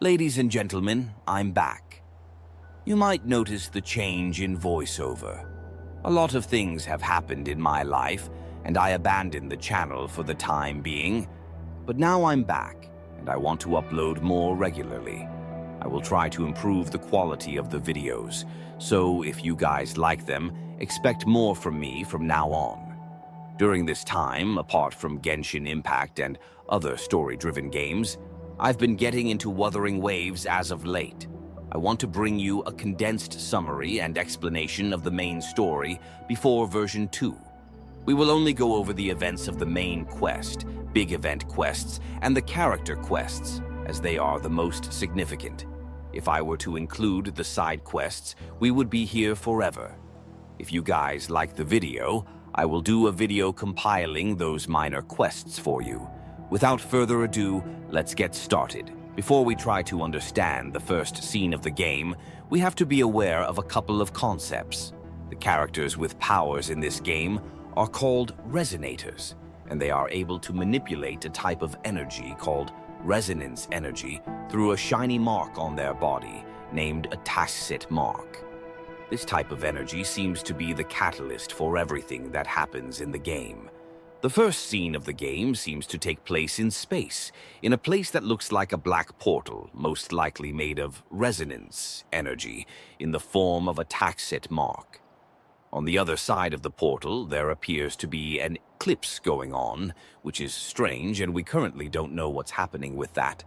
Ladies and gentlemen, I'm back. You might notice the change in voiceover. A lot of things have happened in my life, and I abandoned the channel for the time being. But now I'm back, and I want to upload more regularly. I will try to improve the quality of the videos, so if you guys like them, expect more from me from now on. During this time, apart from Genshin Impact and other story-driven games, I've been getting into Wuthering Waves as of late. I want to bring you a condensed summary and explanation of the main story before version 2. We will only go over the events of the main quest, big event quests, and the character quests, as they are the most significant. If I were to include the side quests, we would be here forever. If you guys like the video, I will do a video compiling those minor quests for you. Without further ado, let's get started. Before we try to understand the first scene of the game, we have to be aware of a couple of concepts. The characters with powers in this game are called resonators, and they are able to manipulate a type of energy called resonance energy through a shiny mark on their body, named a tacit mark. This type of energy seems to be the catalyst for everything that happens in the game. The first scene of the game seems to take place in space, in a place that looks like a black portal, most likely made of resonance energy, in the form of a tacit mark. On the other side of the portal, there appears to be an eclipse going on, which is strange, and we currently don't know what's happening with that.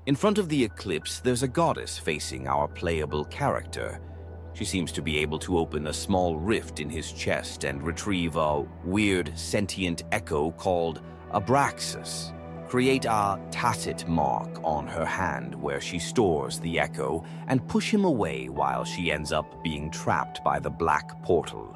In front of the eclipse, there's a goddess facing our playable character. She seems to be able to open a small rift in his chest and retrieve a weird sentient echo called Abraxas. Create a tacit mark on her hand where she stores the echo and push him away while she ends up being trapped by the black portal.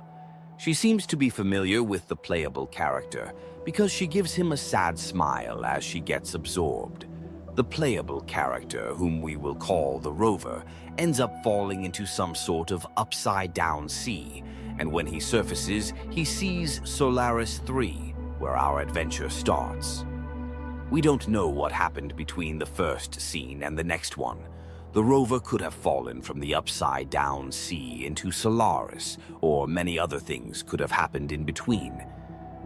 She seems to be familiar with the playable character because she gives him a sad smile as she gets absorbed. The playable character, whom we will call the Rover, ends up falling into some sort of upside-down sea, and when he surfaces, he sees Solaris 3, where our adventure starts. We don't know what happened between the first scene and the next one. The Rover could have fallen from the upside-down sea into Solaris, or many other things could have happened in between.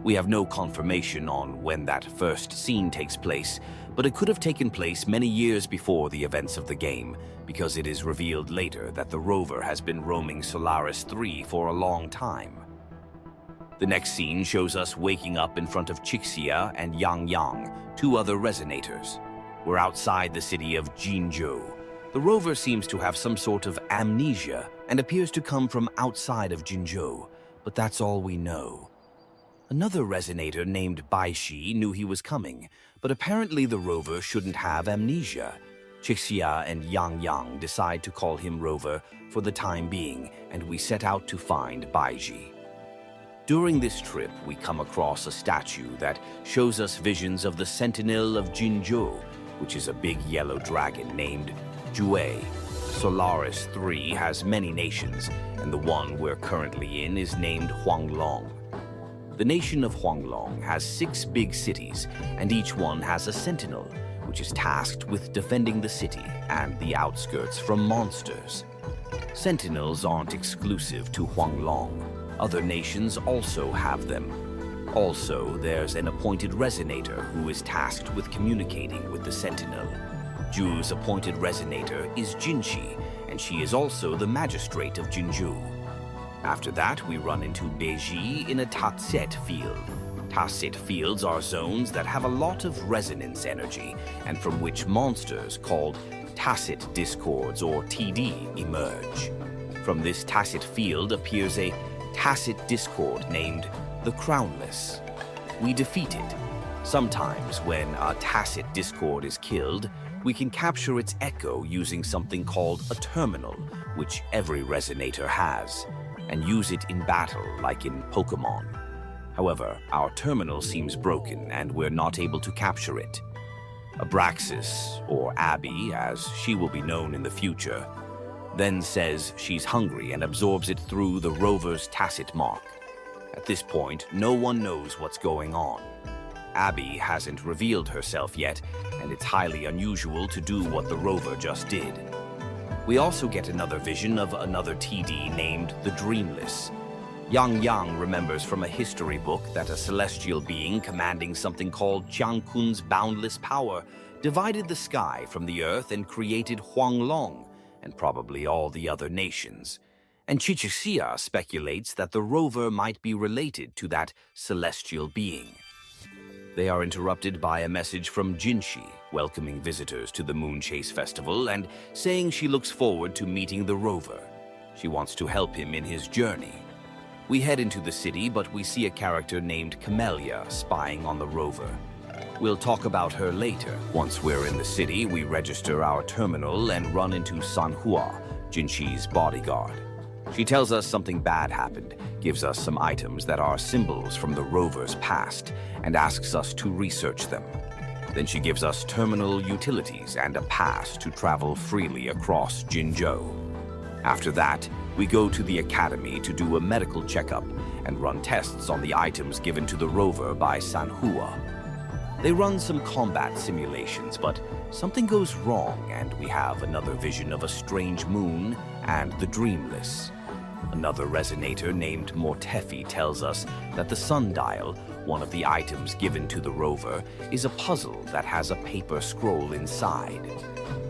We have no confirmation on when that first scene takes place, but it could have taken place many years before the events of the game, because it is revealed later that the Rover has been roaming Solaris 3 for a long time. The next scene shows us waking up in front of Chixia and Yang, two other resonators. We're outside the city of Jinzhou. The Rover seems to have some sort of amnesia and appears to come from outside of Jinzhou, but that's all we know. Another resonator named Baishi knew he was coming, but apparently the Rover shouldn't have amnesia. Chixia and Yang decide to call him Rover for the time being, and we set out to find Baishi. During this trip, we come across a statue that shows us visions of the Sentinel of Jinzhou, which is a big yellow dragon named Jue. Solaris 3 has many nations, and the one we're currently in is named Huanglong. The nation of Huanglong has 6 big cities, and each one has a sentinel, which is tasked with defending the city and the outskirts from monsters. Sentinels aren't exclusive to Huanglong. Other nations also have them. Also, there's an appointed resonator who is tasked with communicating with the sentinel. Jue's appointed resonator is Jinshi, and she is also the magistrate of Jinzhou. After that, we run into Beiji in a tacit field. Tacit fields are zones that have a lot of resonance energy, and from which monsters called tacit discords or TD emerge. From this tacit field appears a tacit discord named the Crownless. We defeat it. Sometimes when a tacit discord is killed, we can capture its echo using something called a terminal, which every resonator has, and use it in battle like in Pokemon. However, our terminal seems broken and we're not able to capture it. Abraxas, or Abby as she will be known in the future, then says she's hungry and absorbs it through the Rover's tacit mark. At this point, no one knows what's going on. Abby hasn't revealed herself yet, and it's highly unusual to do what the rover just did. We also get another vision of another TD named the Dreamless. Yang remembers from a history book that a celestial being commanding something called Jiang Kun's boundless power divided the sky from the earth and created Huanglong and probably all the other nations. And Chichixia speculates that the rover might be related to that celestial being. They are interrupted by a message from Jinshi, welcoming visitors to the Moon Chase Festival and saying she looks forward to meeting the rover. She wants to help him in his journey. We head into the city, but we see a character named Camellia spying on the rover. We'll talk about her later. Once we're in the city, we register our terminal and run into Sanhua, Jinshi's bodyguard. She tells us something bad happened, gives us some items that are symbols from the rover's past, and asks us to research them. Then she gives us terminal utilities and a pass to travel freely across Jinzhou. After that, we go to the academy to do a medical checkup and run tests on the items given to the rover by Sanhua. They run some combat simulations, but something goes wrong and we have another vision of a strange moon and the Dreamless. Another resonator named Mortefi tells us that the sundial, one of the items given to the rover, is a puzzle that has a paper scroll inside.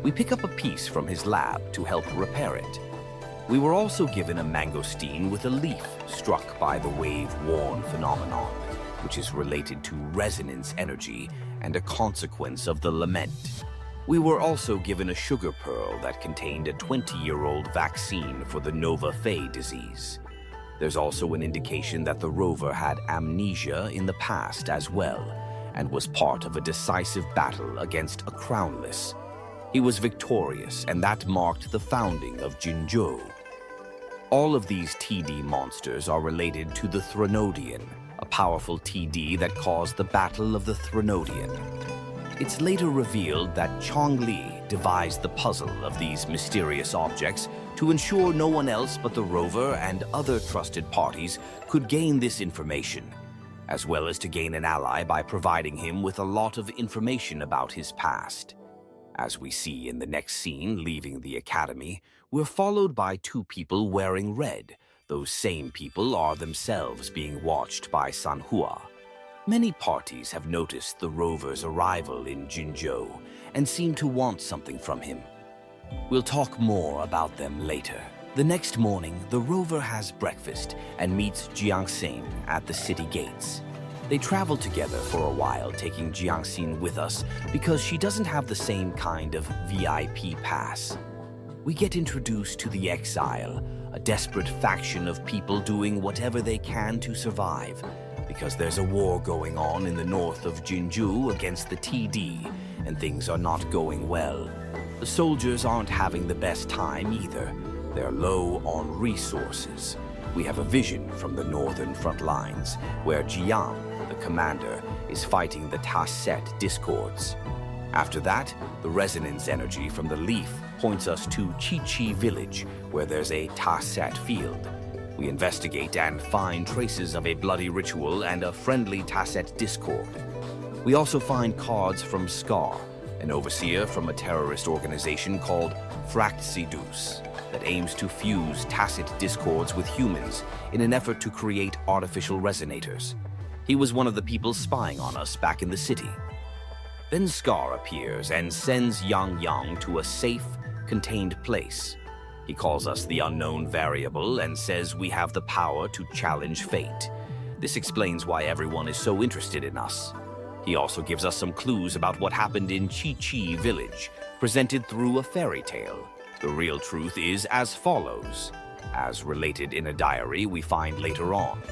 We pick up a piece from his lab to help repair it. We were also given a mangosteen with a leaf struck by the wave-worn phenomenon, which is related to resonance energy and a consequence of the lament. We were also given a sugar pearl that contained a 20-year-old vaccine for the Nova Fey disease. There's also an indication that the rover had amnesia in the past as well, and was part of a decisive battle against a crownless. He was victorious, and that marked the founding of Jinzhou. All of these TD monsters are related to the Thronodian, a powerful TD that caused the Battle of the Thronodian. It's later revealed that Chongli devised the puzzle of these mysterious objects to ensure no one else but the rover and other trusted parties could gain this information, as well as to gain an ally by providing him with a lot of information about his past. As we see in the next scene leaving the academy, we're followed by two people wearing red. Those same people are themselves being watched by Sanhua. Many parties have noticed the rover's arrival in Jinzhou and seem to want something from him. We'll talk more about them later. The next morning, the rover has breakfast and meets Jiangxin at the city gates. They travel together for a while, taking Jiangxin with us because she doesn't have the same kind of VIP pass. We get introduced to the Exile, a desperate faction of people doing whatever they can to survive, because there's a war going on in the north of Jinzhou against the TD, and things are not going well. The soldiers aren't having the best time either. They're low on resources. We have a vision from the northern front lines, where Jiang, the commander, is fighting the Tasset discords. After that, the resonance energy from the leaf points us to Chi village, where there's a Tasset field. We investigate and find traces of a bloody ritual and a friendly Tasset discord. We also find cards from Scar, an overseer from a terrorist organization called Fractsidus that aims to fuse Tasset discords with humans in an effort to create artificial resonators. He was one of the people spying on us back in the city. Then Scar appears and sends Yang to a safe, contained place. He calls us the unknown variable and says we have the power to challenge fate. This explains why everyone is so interested in us. He also gives us some clues about what happened in Chi village, presented through a fairy tale. The real truth is as follows, as related in a diary we find later on.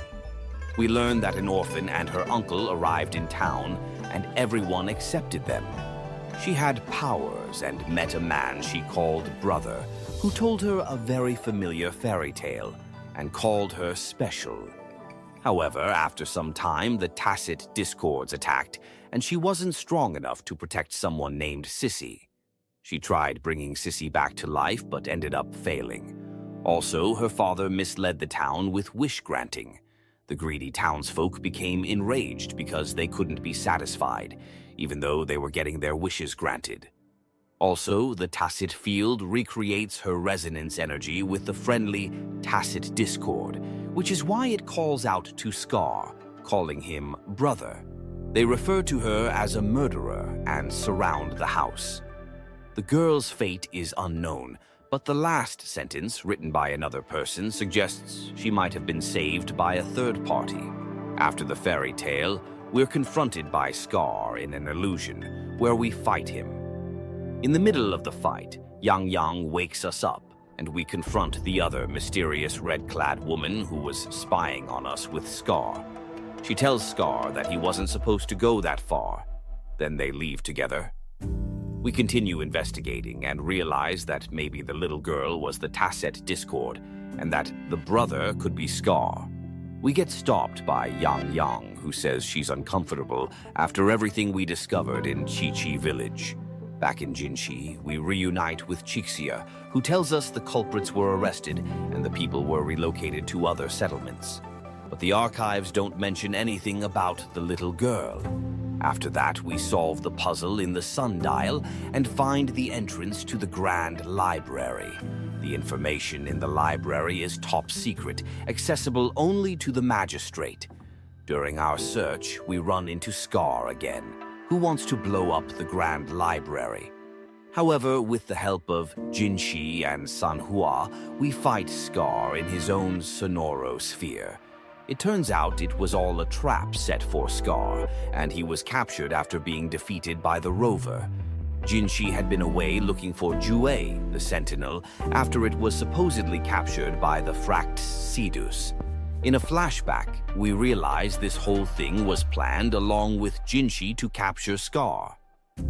We learn that an orphan and her uncle arrived in town, and everyone accepted them. She had powers and met a man she called Brother, who told her a very familiar fairy tale and called her special. However, after some time, the Tasset discords attacked, and she wasn't strong enough to protect someone named Sissy. She tried bringing Sissy back to life, but ended up failing. Also, her father misled the town with wish granting. The greedy townsfolk became enraged because they couldn't be satisfied, even though they were getting their wishes granted. Also, the tacit field recreates her resonance energy with the friendly tacit discord, which is why it calls out to Scar, calling him brother. They refer to her as a murderer and surround the house. The girl's fate is unknown, but the last sentence, written by another person, suggests she might have been saved by a third party. After the fairy tale, we're confronted by Scar in an illusion, where we fight him. In the middle of the fight, Yang wakes us up, and we confront the other mysterious red-clad woman who was spying on us with Scar. She tells Scar that he wasn't supposed to go that far. Then they leave together. We continue investigating and realize that maybe the little girl was the tacit discord, and that the brother could be Scar. We get stopped by Yang, who says she's uncomfortable after everything we discovered in Chi village. Back in Jinshi, we reunite with Chixia, who tells us the culprits were arrested and the people were relocated to other settlements. But the archives don't mention anything about the little girl. After that, we solve the puzzle in the sundial and find the entrance to the Grand Library. The information in the library is top secret, accessible only to the magistrate. During our search, we run into Scar again, who wants to blow up the Grand Library. However, with the help of Jinshi and Sanhua, we fight Scar in his own Sonoro sphere. It turns out it was all a trap set for Scar, and he was captured after being defeated by the rover. Jinshi had been away looking for Jue, the Sentinel, after it was supposedly captured by the Fract Sidus. In a flashback, we realize this whole thing was planned along with Jinshi to capture Scar.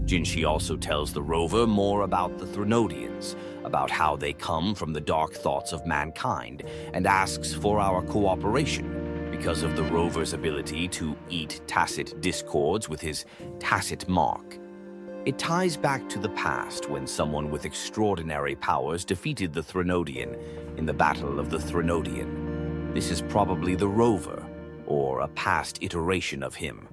Jinshi also tells the rover more about the Throdonals, about how they come from the dark thoughts of mankind, and asks for our cooperation because of the rover's ability to eat tacit discords with his tacit mark. It ties back to the past when someone with extraordinary powers defeated the Throdonian in the Battle of the Throdonian. This is probably the rover, or a past iteration of him.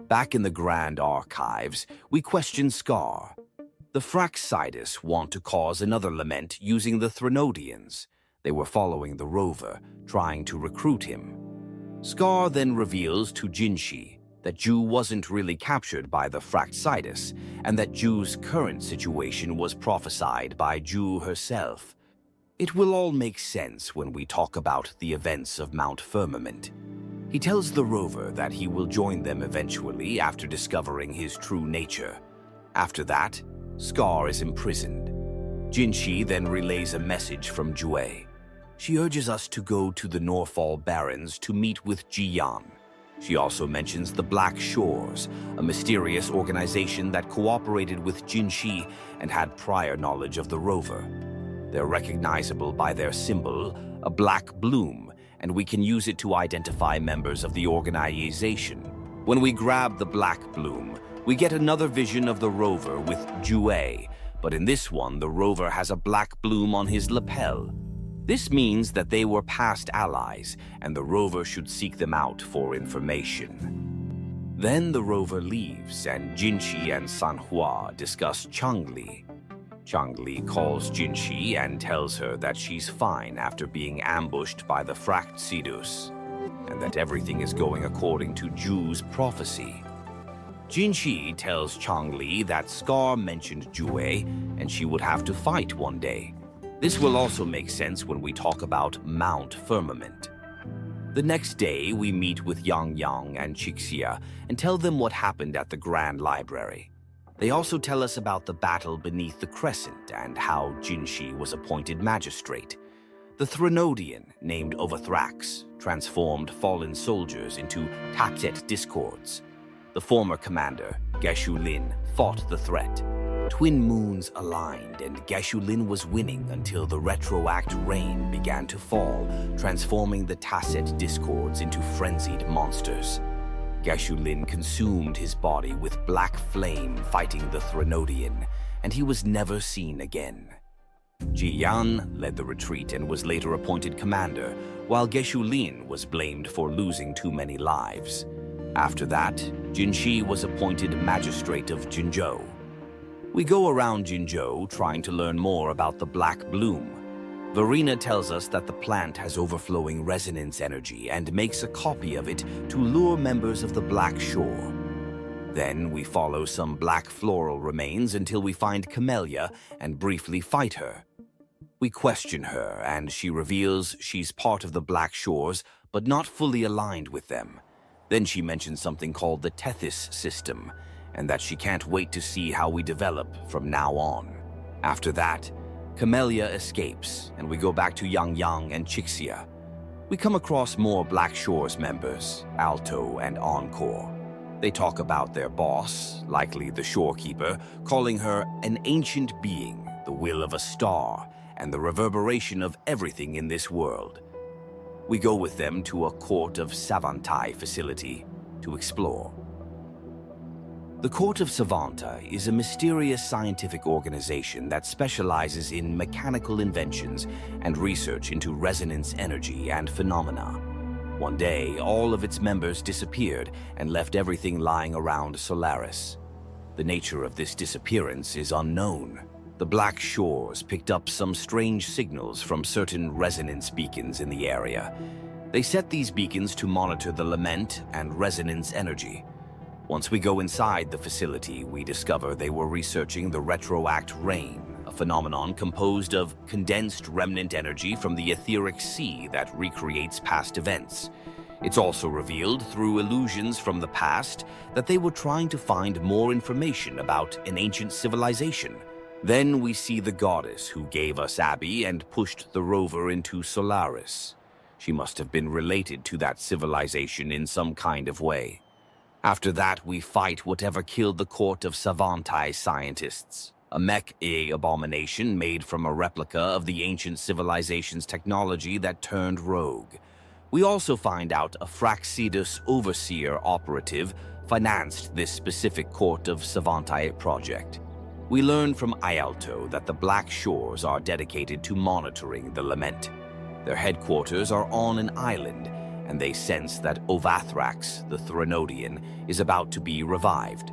Back in the Grand Archives, we question Scar. The Fraxidus want to cause another lament using the Throdonians. They were following the rover, trying to recruit him. Scar then reveals to Jinshi that Jue wasn't really captured by the Fraxidus, and that Jue's current situation was prophesied by Jue herself. It will all make sense when we talk about the events of Mount Firmament. He tells the rover that he will join them eventually after discovering his true nature. After that, Scar is imprisoned. Jinshi then relays a message from Jue. She urges us to go to the Norfall Barrens to meet with Jiyan. She also mentions the Black Shores, a mysterious organization that cooperated with Jinshi and had prior knowledge of the rover. They're recognizable by their symbol, a black bloom, and we can use it to identify members of the organization. When we grab the black bloom, we get another vision of the rover with Jue, but in this one, the rover has a black bloom on his lapel. This means that they were past allies, and the rover should seek them out for information. Then the rover leaves, and Jinshi and Sanhua discuss Changli. Changli calls Jinshi and tells her that she's fine after being ambushed by the Fract Sidus, and that everything is going according to Jue's prophecy. Jinshi tells Changli that Scar mentioned Jue, and she would have to fight one day. This will also make sense when we talk about Mount Firmament. The next day, we meet with Yang and Chixia and tell them what happened at the Grand Library. They also tell us about the battle beneath the Crescent and how Jinshi was appointed magistrate. The Throdonian, named Overthrax, transformed fallen soldiers into Tapset discords. The former commander, Yinlin, fought the threat. Twin moons aligned, and Yinlin was winning until the retroact rain began to fall, transforming the Tacet discords into frenzied monsters. Yinlin consumed his body with black flame fighting the Throdonian, and he was never seen again. Jiyan led the retreat and was later appointed commander, while Geshu-Lin was blamed for losing too many lives. After that, Jinshi was appointed magistrate of Jinzhou. We go around Jinzhou trying to learn more about the Black Bloom. Verena tells us that the plant has overflowing resonance energy and makes a copy of it to lure members of the Black Shore. Then we follow some black floral remains until we find Camellia and briefly fight her. We question her, and she reveals she's part of the Black Shores, but not fully aligned with them. Then she mentions something called the Tethys system, and that she can't wait to see how we develop from now on. After that, Camellia escapes, and we go back to Yang Yang and Chixia. We come across more Black Shores members, Alto and Encore. They talk about their boss, likely the shorekeeper, calling her an ancient being, the will of a star, and the reverberation of everything in this world. We go with them to a Court of Savantai facility to explore. The Court of Savantai is a mysterious scientific organization that specializes in mechanical inventions and research into resonance energy and phenomena. One day, all of its members disappeared and left everything lying around Solaris. The nature of this disappearance is unknown. The Black Shores picked up some strange signals from certain resonance beacons in the area. They set these beacons to monitor the lament and resonance energy. Once we go inside the facility, we discover they were researching the retroact rain, a phenomenon composed of condensed remnant energy from the etheric sea that recreates past events. It's also revealed through illusions from the past that they were trying to find more information about an ancient civilization. Then we see the goddess who gave us Abby and pushed the rover into Solaris. She must have been related to that civilization in some kind of way. After that, we fight whatever killed the Court of Savantai scientists, a mech-A abomination made from a replica of the ancient civilization's technology that turned rogue. We also find out a Fraxidus overseer operative financed this specific Court of Savantai project. We learn from Ialto that the Black Shores are dedicated to monitoring the lament. Their headquarters are on an island, and they sense that Ovathrax, the Thronodian, is about to be revived.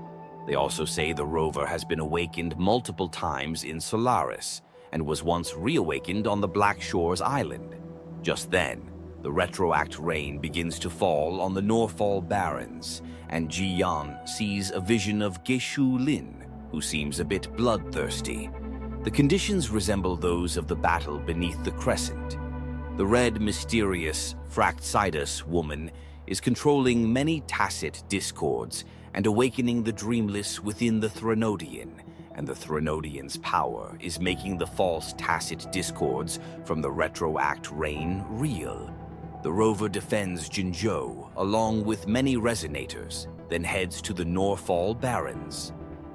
They also say the rover has been awakened multiple times in Solaris, and was once reawakened on the Black Shores island. Just then, the retroact rain begins to fall on the Norfall Barrens, and Jiyan sees a vision of Geshu-Lin, who seems a bit bloodthirsty. The conditions resemble those of the battle beneath the crescent. The red, mysterious Fraxidus woman is controlling many tacit discords and awakening the dreamless within the Thronodian, and the Thronodian's power is making the false tacit discords from the retroact rain real. The rover defends Jinzhou along with many resonators, then heads to the Norfall Barrens.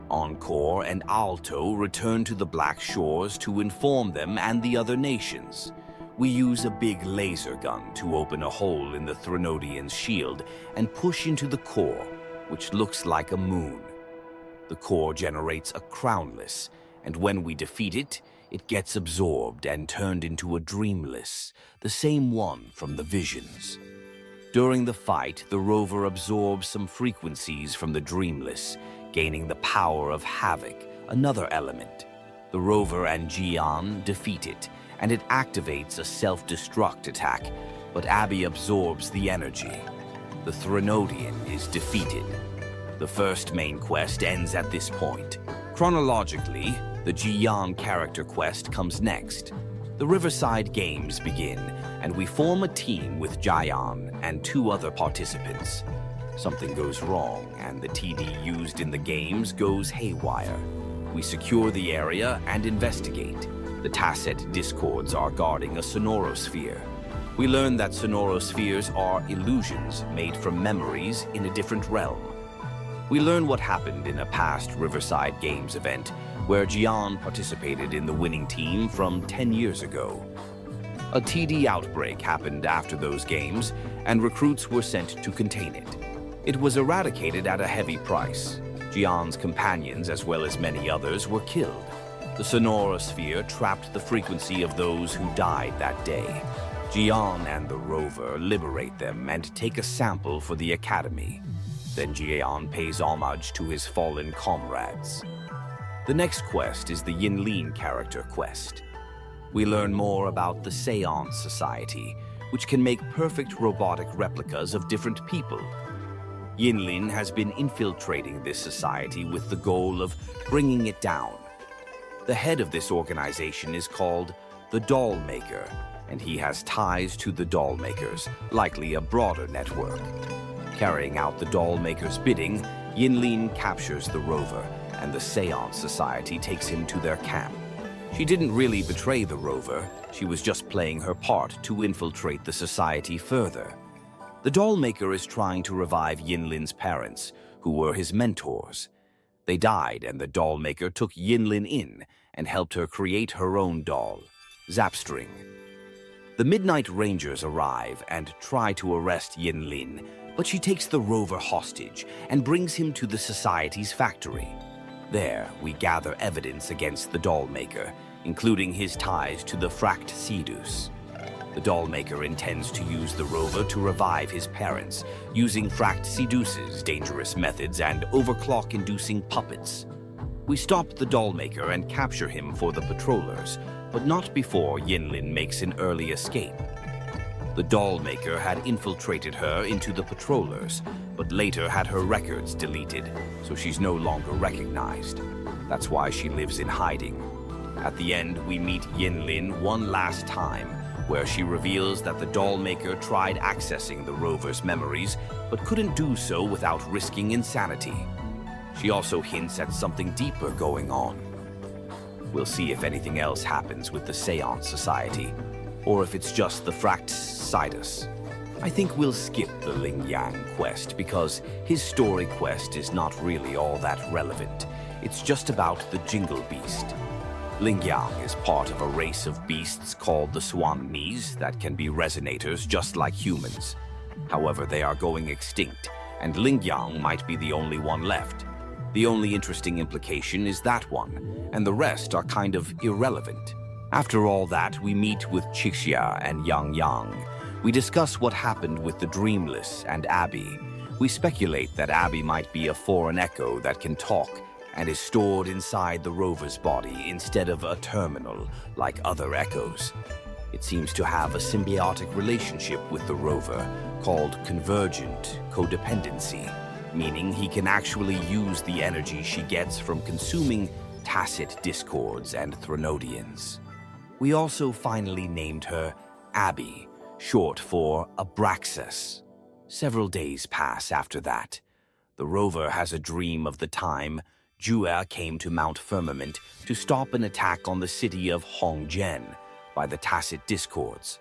Encore and Alto return to the Black Shores to inform them and the other nations. We use a big laser gun to open a hole in the Thronodian's shield and push into the core, which looks like a moon. The core generates a crownless, and when we defeat it, it gets absorbed and turned into a dreamless, the same one from the visions. During the fight, the rover absorbs some frequencies from the dreamless, gaining the power of havoc, another element. The rover and Jiyan defeat it, and it activates a self-destruct attack, but Abby absorbs the energy. The Thronodian is defeated. The first main quest ends at this point. Chronologically, the Jiyan character quest comes next. The Riverside games begin, and we form a team with Jiyan and 2 other participants. Something goes wrong, and the TD used in the games goes haywire. We secure the area and investigate. The tacit discords are guarding a sonorosphere. We learn that sonorospheres are illusions made from memories in a different realm. We learn what happened in a past Riverside Games event where Jiyan participated in the winning team from 10 years ago. A TD outbreak happened after those games, and recruits were sent to contain it. It was eradicated at a heavy price. Jiyan's companions, as well as many others, were killed. The sonorosphere trapped the frequency of those who died that day. Jian and the rover liberate them and take a sample for the Academy. Then Jian pays homage to his fallen comrades. The next quest is the Yinlin character quest. We learn more about the Seance Society, which can make perfect robotic replicas of different people. Yinlin has been infiltrating this society with the goal of bringing it down. The head of this organization is called the Doll Maker, and he has ties to the doll makers, likely a broader network. Carrying out the doll maker's bidding, Yinlin captures the rover, and the Seance Society takes him to their camp. She didn't really betray the rover, she was just playing her part to infiltrate the society further. The doll maker is trying to revive Yinlin's parents, who were his mentors. They died, and the doll maker took Yinlin in and helped her create her own doll, Zapstring. The Midnight Rangers arrive and try to arrest Yinlin, but she takes the rover hostage and brings him to the society's factory. There, we gather evidence against the doll maker, including his ties to the Fract Sidus. The doll maker intends to use the rover to revive his parents, using Fract Sidus's dangerous methods and overclock-inducing puppets. We stop the doll maker and capture him for the patrollers, but not before Yinlin makes an early escape. The doll maker had infiltrated her into the patrollers, but later had her records deleted, so she's no longer recognized. That's why she lives in hiding. At the end, we meet Yinlin one last time, where she reveals that the doll maker tried accessing the rover's memories, but couldn't do so without risking insanity. She also hints at something deeper going on. We'll see if anything else happens with the Seance Society, or if it's just the Fract Sidus. I think we'll skip the Ling Yang quest because his story quest is not really all that relevant. It's just about the Jingle Beast. Ling Yang is part of a race of beasts called the Swanese that can be resonators just like humans. However, they are going extinct, and Ling Yang might be the only one left. The only interesting implication is that one, and the rest are kind of irrelevant. After all that, we meet with Qixia and Yang Yang. We discuss what happened with the Dreamless and Abby. We speculate that Abby might be a foreign echo that can talk and is stored inside the rover's body instead of a terminal like other echoes. It seems to have a symbiotic relationship with the rover called convergent codependency, meaning he can actually use the energy she gets from consuming tacit discords and Thronodians. We also finally named her Abby, short for Abraxas. Several days pass after that. The rover has a dream of the time Jue came to Mount Firmament to stop an attack on the city of Hongzhen by the tacit discords.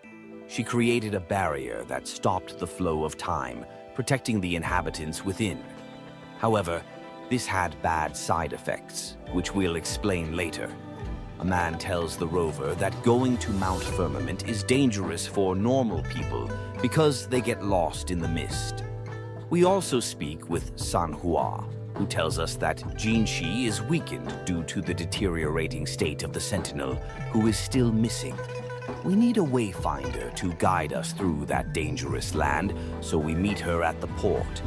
She created a barrier that stopped the flow of time, protecting the inhabitants within. However, this had bad side effects, which we'll explain later. A man tells the rover that going to Mount Firmament is dangerous for normal people because they get lost in the mist. We also speak with Sanhua, who tells us that Jinshi is weakened due to the deteriorating state of the Sentinel, who is still missing. We need a wayfinder to guide us through that dangerous land, so we meet her at the port.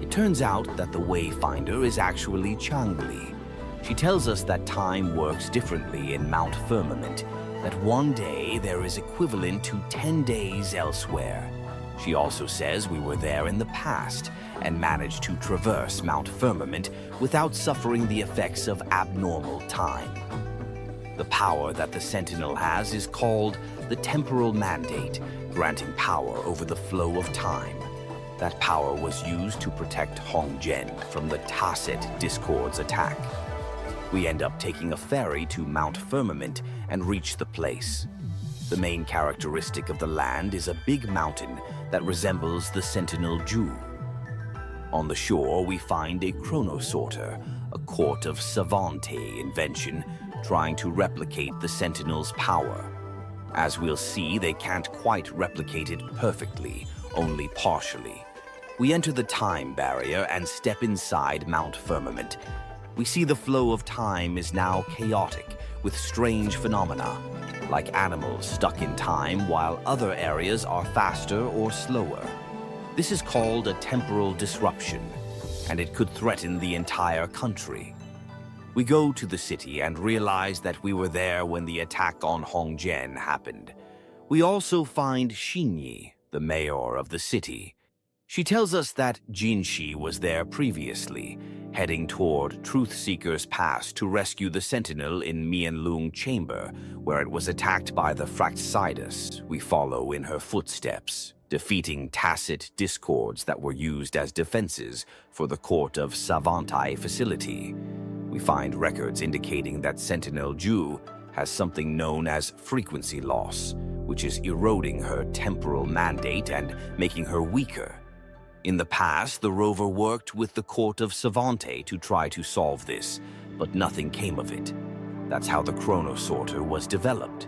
It turns out that the wayfinder is actually Changli. She tells us that time works differently in Mount Firmament, that one day there is equivalent to 10 days elsewhere. She also says we were there in the past and managed to traverse Mount Firmament without suffering the effects of abnormal time. The power that the Sentinel has is called the Temporal Mandate, granting power over the flow of time. That power was used to protect Hongzhen from the Tacit Discord's attack. We end up taking a ferry to Mount Firmament and reach the place. The main characteristic of the land is a big mountain that resembles the Sentinel Jue. On the shore, we find a chronosorter, a court of savante invention, trying to replicate the Sentinel's power. As we'll see, they can't quite replicate it perfectly, only partially. We enter the time barrier and step inside Mount Firmament. We see the flow of time is now chaotic, with strange phenomena, like animals stuck in time while other areas are faster or slower. This is called a temporal disruption, and it could threaten the entire country. We go to the city and realize that we were there when the attack on Hongjian happened. We also find Xinyi, the mayor of the city. She tells us that Jinshi was there previously, heading toward Truth Seeker's Pass to rescue the Sentinel in Mianlong Chamber, where it was attacked by the Fractsidus. We follow in her footsteps, defeating tacit discords that were used as defenses for the court of Savantai facility. We find records indicating that Sentinel Jue has something known as frequency loss, which is eroding her temporal mandate and making her weaker. In the past, the rover worked with the court of Savante to try to solve this, but nothing came of it. That's how the chronosorter was developed.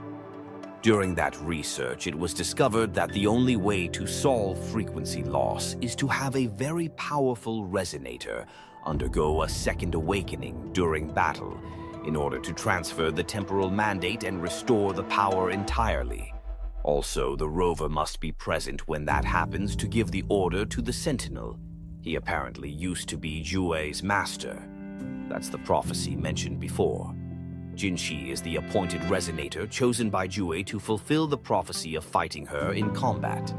During that research, it was discovered that the only way to solve frequency loss is to have a very powerful resonator undergo a second awakening during battle in order to transfer the temporal mandate and restore the power entirely. Also, the rover must be present when that happens to give the order to the Sentinel. He apparently used to be Jue's master. That's the prophecy mentioned before. Jinshi is the appointed resonator chosen by Jue to fulfill the prophecy of fighting her in combat.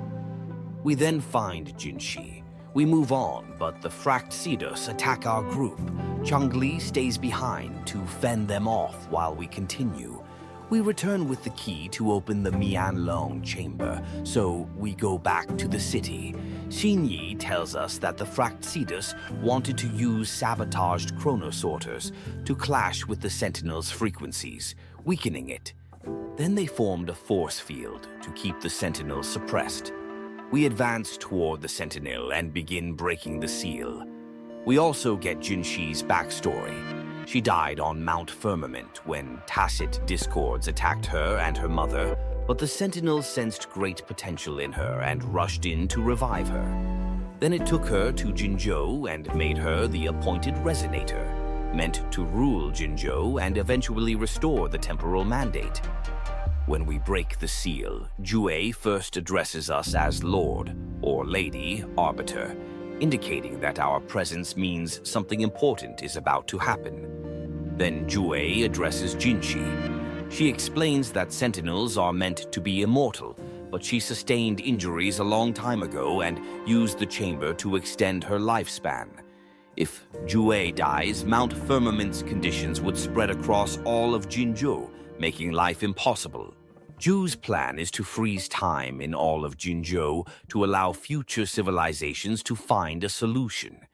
We then find Jinshi. We move on, but the Fractsidus attack our group. Changli stays behind to fend them off while we continue. We return with the key to open the Mianlong Chamber, so we go back to the city. Xinyi tells us that the Fractsidus wanted to use sabotaged chronosorters to clash with the Sentinel's frequencies, weakening it. Then they formed a force field to keep the Sentinel suppressed. We advance toward the Sentinel and begin breaking the seal. We also get Jinshi's backstory. She died on Mount Firmament when tacit discords attacked her and her mother, but the Sentinels sensed great potential in her and rushed in to revive her. Then it took her to Jinzhou and made her the appointed resonator, meant to rule Jinzhou and eventually restore the temporal mandate. When we break the seal, Jue first addresses us as Lord or Lady Arbiter, indicating that our presence means something important is about to happen. Then Jue addresses Jinshi. She explains that Sentinels are meant to be immortal, but she sustained injuries a long time ago and used the chamber to extend her lifespan. If Jue dies, Mount Firmament's conditions would spread across all of Jinzhou, making life impossible. Jue's plan is to freeze time in all of Jinzhou to allow future civilizations to find a solution.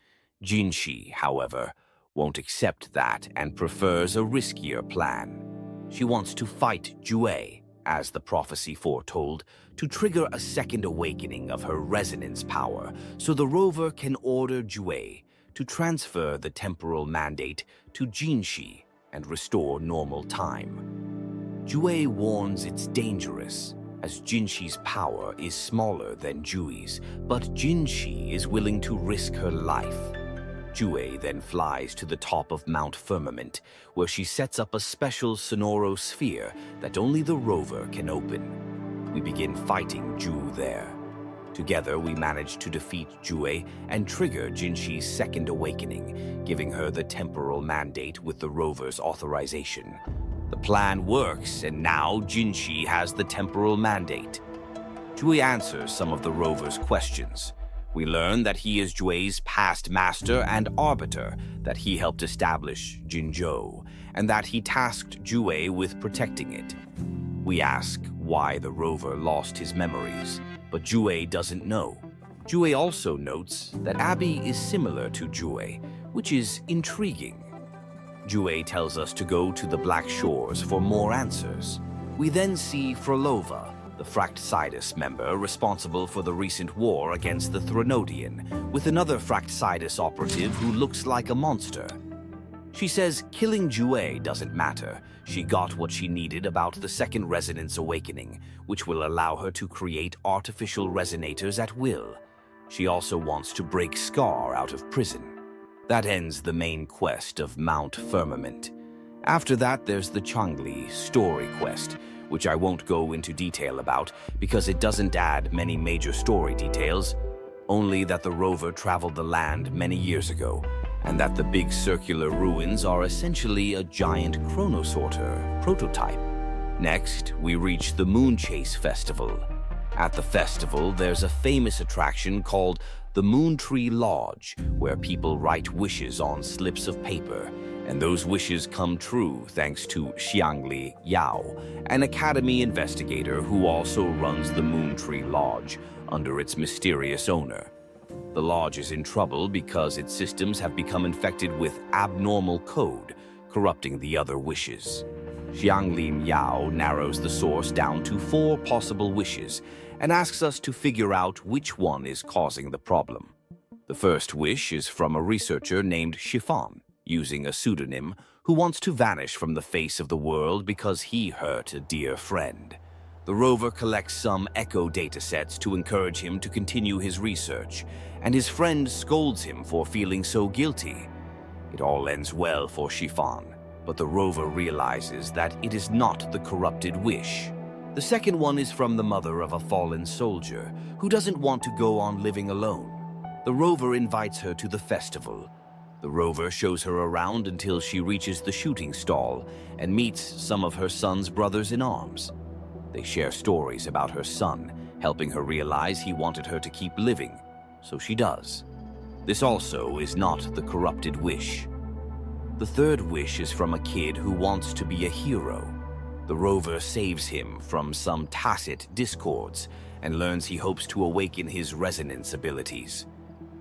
Jinshi, however, won't accept that and prefers a riskier plan. She wants to fight Jue, as the prophecy foretold, to trigger a second awakening of her resonance power so the rover can order Jue to transfer the temporal mandate to Jinshi and restore normal time. Jue warns it's dangerous, as Jinshi's power is smaller than Jue's, but Jinshi is willing to risk her life. Jue then flies to the top of Mount Firmament, where she sets up a special sonorosphere that only the rover can open. We begin fighting Jue there. Together, we manage to defeat Jue and trigger Jinshi's second awakening, giving her the temporal mandate with the rover's authorization. The plan works, and now Jinshi has the temporal mandate. Jue answers some of the rover's questions. We learn that he is Jue's past master and arbiter, that he helped establish Jinzhou, and that he tasked Jue with protecting it. We ask why the rover lost his memories, but Jue doesn't know. Jue also notes that Abby is similar to Jue, which is intriguing. Jue tells us to go to the Black Shores for more answers. We then see Frolova, the Fractsidus member responsible for the recent war against the Throdonal, with another Fractsidus operative who looks like a monster. She says killing Jue doesn't matter. She got what she needed about the second resonance awakening, which will allow her to create artificial resonators at will. She also wants to break Scar out of prison. That ends the main quest of Mount Firmament. After that, there's the Changli story quest, which I won't go into detail about because it doesn't add many major story details, only that the rover traveled the land many years ago, and that the big circular ruins are essentially a giant chronosorter prototype. Next, we reach the Moon Chase Festival. At the festival, there's a famous attraction called the Moon Tree Lodge, where people write wishes on slips of paper, and those wishes come true thanks to Xiangli Yao, an academy investigator who also runs the Moon Tree Lodge under its mysterious owner. The lodge is in trouble because its systems have become infected with abnormal code, corrupting the other wishes. Xiangli Yao narrows the source down to 4 possible wishes and asks us to figure out which one is causing the problem. The first wish is from a researcher named Chiffon, using a pseudonym, who wants to vanish from the face of the world because he hurt a dear friend. The rover collects some echo datasets to encourage him to continue his research, and his friend scolds him for feeling so guilty. It all ends well for Chiffon, but the rover realizes that it is not the corrupted wish. The second one is from the mother of a fallen soldier who doesn't want to go on living alone. The rover invites her to the festival. The rover shows her around until she reaches the shooting stall and meets some of her son's brothers-in-arms. They share stories about her son, helping her realize he wanted her to keep living, so she does. This also is not the corrupted wish. The third wish is from a kid who wants to be a hero. The rover saves him from some tacit discords and learns he hopes to awaken his resonance abilities.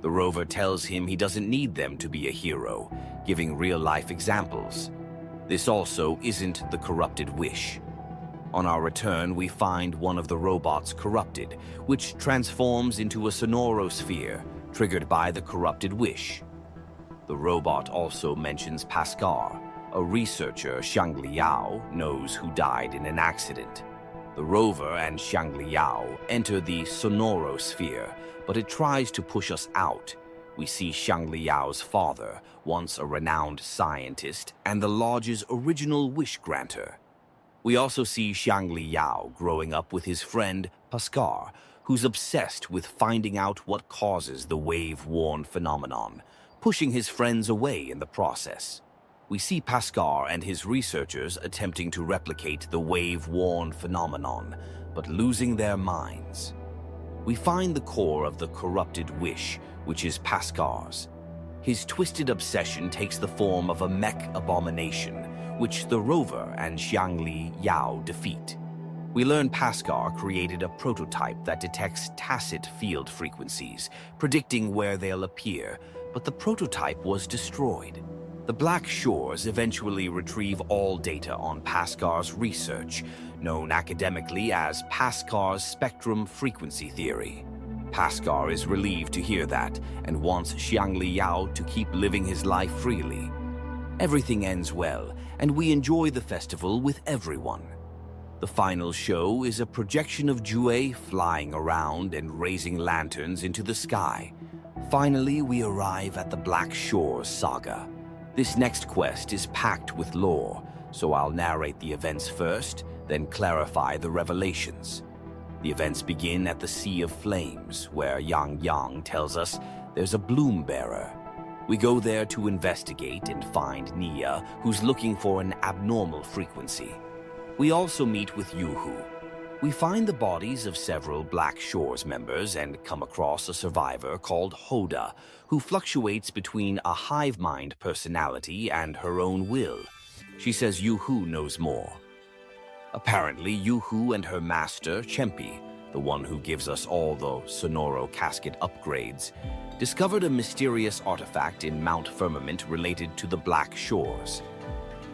The rover tells him he doesn't need them to be a hero, giving real-life examples. This also isn't the corrupted wish. On our return, we find one of the robots corrupted, which transforms into a sonorosphere, triggered by the corrupted wish. The robot also mentions Pascal, a researcher Xiangli Yao knows who died in an accident. The rover and Xiangli Yao enter the sonorosphere, but it tries to push us out. We see Xiangli Yao's father, once a renowned scientist, and the lodge's original wish granter. We also see Xiangli Yao growing up with his friend Pascal, who's obsessed with finding out what causes the wave-worn phenomenon, pushing his friends away in the process. We see Pascal and his researchers attempting to replicate the wave-worn phenomenon, but losing their minds. We find the core of the corrupted wish, which is Pascal's. His twisted obsession takes the form of a mech abomination, which the rover and Xiangli Yao defeat. We learn Pascal created a prototype that detects tacit field frequencies, predicting where they'll appear, but the prototype was destroyed. The Black Shores eventually retrieve all data on Pascal's research, known academically as Pascal's spectrum frequency theory. Pascal is relieved to hear that and wants Xiangli Yao to keep living his life freely. Everything ends well, and we enjoy the festival with everyone. The final show is a projection of Jue flying around and raising lanterns into the sky. Finally, we arrive at the Black Shores saga. This next quest is packed with lore, so I'll narrate the events first, then clarify the revelations. The events begin at the Sea of Flames, where Yang Yang tells us there's a bloom bearer. We go there to investigate and find Nia, who's looking for an abnormal frequency. We also meet with Yuhu. We find the bodies of several Black Shores members and come across a survivor called Hoda, who fluctuates between a hive mind personality and her own will. She says Yuhu knows more. Apparently, Yuhu and her master, Chempi, the one who gives us all the Sonoro casket upgrades, discovered a mysterious artifact in Mount Firmament related to the Black Shores.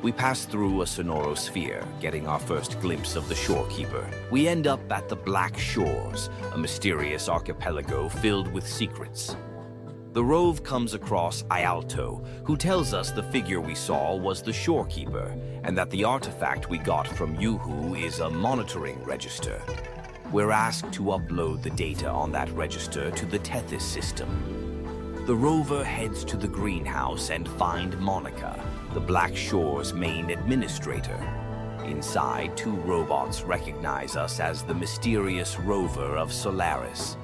We pass through a sonorosphere, getting our first glimpse of the shorekeeper. We end up at the Black Shores, a mysterious archipelago filled with secrets. The rove comes across Ialto, who tells us the figure we saw was the shorekeeper, and that the artifact we got from Yuhu is a monitoring register. We're asked to upload the data on that register to the Tethys system. The rover heads to the greenhouse and find Monica, the Black Shore's main administrator. Inside, two robots recognize us as the mysterious rover of Solaris.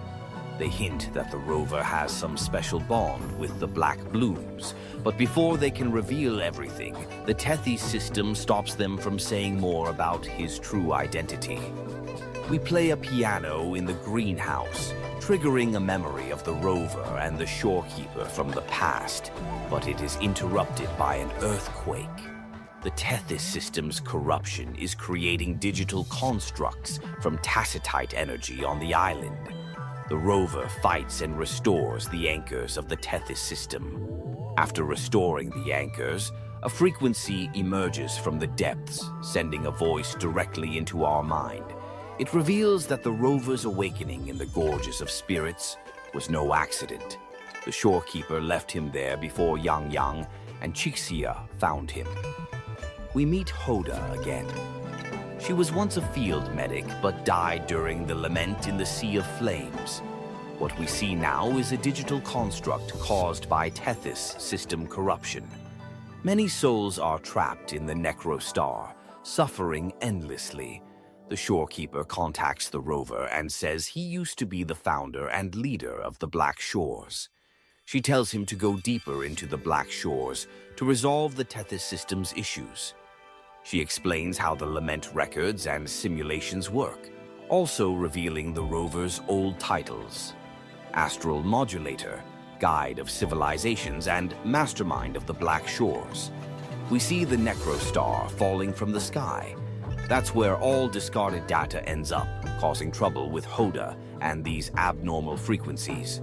They hint that the rover has some special bond with the Black Blooms, but before they can reveal everything, the Tethys system stops them from saying more about his true identity. We play a piano in the greenhouse, triggering a memory of the rover and the shorekeeper from the past, but it is interrupted by an earthquake. The Tethys system's corruption is creating digital constructs from tacitite energy on the island. The rover fights and restores the anchors of the Tethys system. After restoring the anchors, a frequency emerges from the depths, sending a voice directly into our mind. It reveals that the rover's awakening in the Gorges of Spirits was no accident. The shorekeeper left him there before Yang Yang and Chixia found him. We meet Hoda again. She was once a field medic, but died during the lament in the Sea of Flames. What we see now is a digital construct caused by Tethys system corruption. Many souls are trapped in the Necrostar, suffering endlessly. The shorekeeper contacts the rover and says he used to be the founder and leader of the Black Shores. She tells him to go deeper into the Black Shores to resolve the Tethys system's issues. She explains how the lament records and simulations work, also revealing the rover's old titles: Astral Modulator, Guide of Civilizations, and Mastermind of the Black Shores. We see the Necrostar falling from the sky. That's where all discarded data ends up, causing trouble with Hoda and these abnormal frequencies.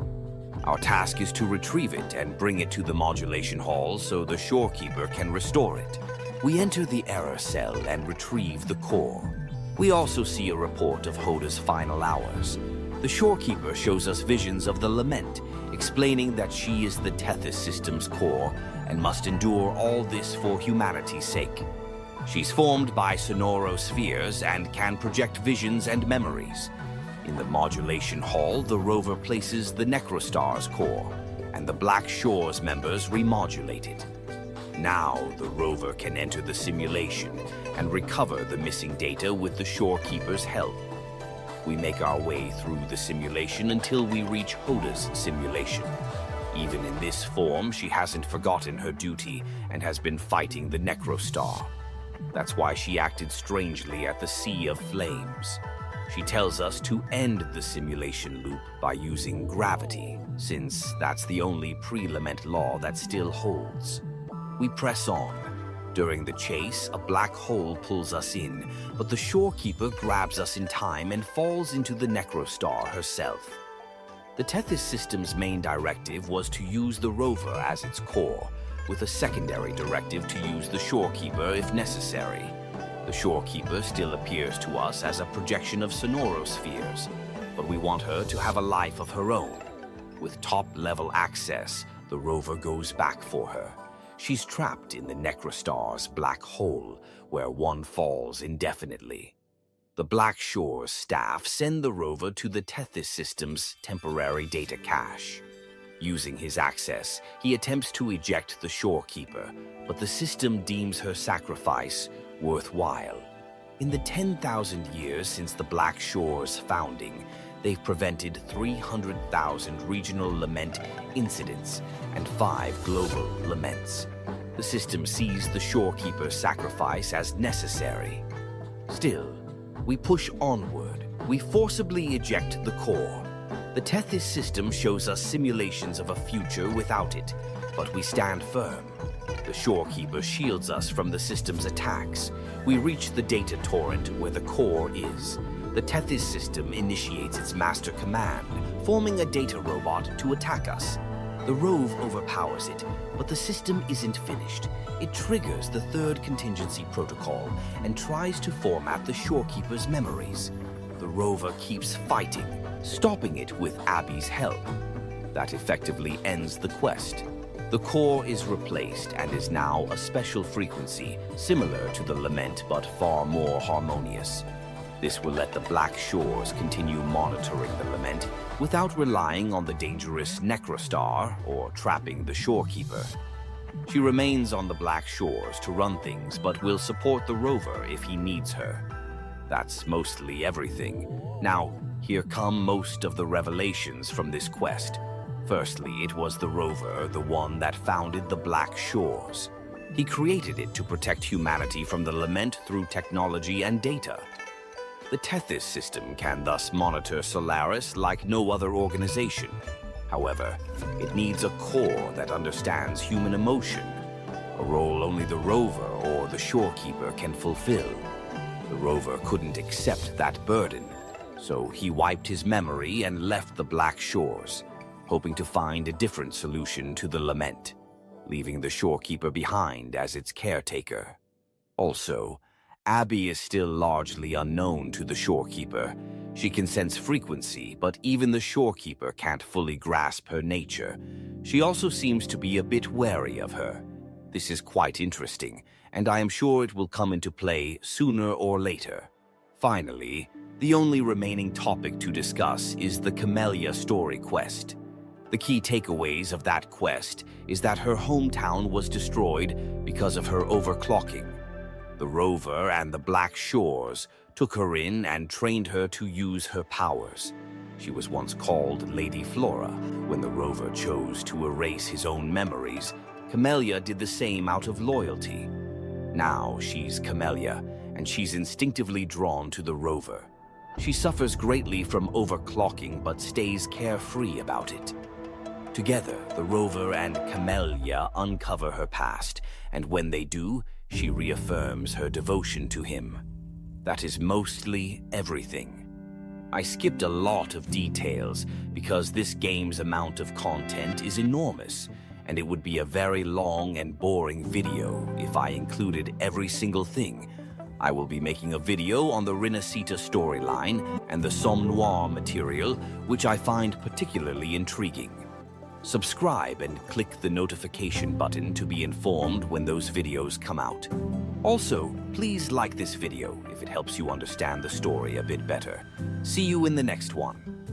Our task is to retrieve it and bring it to the modulation hall so the shorekeeper can restore it. We enter the error cell and retrieve the core. We also see a report of Hoda's final hours. The shorekeeper shows us visions of the lament, explaining that she is the Tethys system's core and must endure all this for humanity's sake. She's formed by sonorospheres and can project visions and memories. In the modulation hall, the rover places the Necrostar's core, and the Black Shore's members remodulate it. Now, the rover can enter the simulation and recover the missing data with the shorekeeper's help. We make our way through the simulation until we reach Hoda's simulation. Even in this form, she hasn't forgotten her duty and has been fighting the Necrostar. That's why she acted strangely at the Sea of Flames. She tells us to end the simulation loop by using gravity, since that's the only pre-lament law that still holds. We press on. During the chase, a black hole pulls us in, but the shorekeeper grabs us in time and falls into the Necrostar herself. The Tethys system's main directive was to use the rover as its core, with a secondary directive to use the shorekeeper if necessary. The shorekeeper still appears to us as a projection of sonorospheres, but we want her to have a life of her own. With top-level access, the rover goes back for her. She's trapped in the Necrostar's black hole, where one falls indefinitely. The Black Shore's staff send the rover to the Tethys system's temporary data cache. Using his access, he attempts to eject the shorekeeper, but the system deems her sacrifice worthwhile. In the 10,000 years since the Black Shore's founding, they've prevented 300,000 regional lament incidents and 5 global laments. The system sees the shorekeeper's sacrifice as necessary. Still, we push onward. We forcibly eject the core. The Tethys system shows us simulations of a future without it, but we stand firm. The shorekeeper shields us from the system's attacks. We reach the data torrent where the core is. The Tethys system initiates its master command, forming a data robot to attack us. The Rove overpowers it, but the system isn't finished. It triggers the third contingency protocol and tries to format the shorekeeper's memories. The rover keeps fighting, stopping it with Abby's help. That effectively ends the quest. The core is replaced and is now a special frequency, similar to the lament but far more harmonious. This will let the Black Shores continue monitoring the lament without relying on the dangerous Necrostar or trapping the shorekeeper. She remains on the Black Shores to run things, but will support the rover if he needs her. That's mostly everything. Now, here come most of the revelations from this quest. Firstly, it was the rover, the one that founded the Black Shores. He created it to protect humanity from the lament through technology and data. The Tethys system can thus monitor Solaris like no other organization. However, it needs a core that understands human emotion, a role only the rover or the shorekeeper can fulfill. The rover couldn't accept that burden, so he wiped his memory and left the Black Shores, hoping to find a different solution to the lament, leaving the shorekeeper behind as its caretaker. Also, Abby is still largely unknown to the shorekeeper. She can sense frequency, but even the shorekeeper can't fully grasp her nature. She also seems to be a bit wary of her. This is quite interesting, and I am sure it will come into play sooner or later. Finally, the only remaining topic to discuss is the Camellia story quest. The key takeaways of that quest is that her hometown was destroyed because of her overclocking. The rover and the Black Shores took her in and trained her to use her powers. She was once called Lady Flora. When the rover chose to erase his own memories, Camellia did the same out of loyalty. Now she's Camellia, and she's instinctively drawn to the rover. She suffers greatly from overclocking but stays carefree about it. Together, the rover and Camellia uncover her past, and when they do, she reaffirms her devotion to him. That is mostly everything. I skipped a lot of details because this game's amount of content is enormous, and it would be a very long and boring video if I included every single thing. I will be making a video on the Riverside storyline and the Somme Noir material, which I find particularly intriguing. Subscribe and click the notification button to be informed when those videos come out. Also, please like this video if it helps you understand the story a bit better. See you in the next one.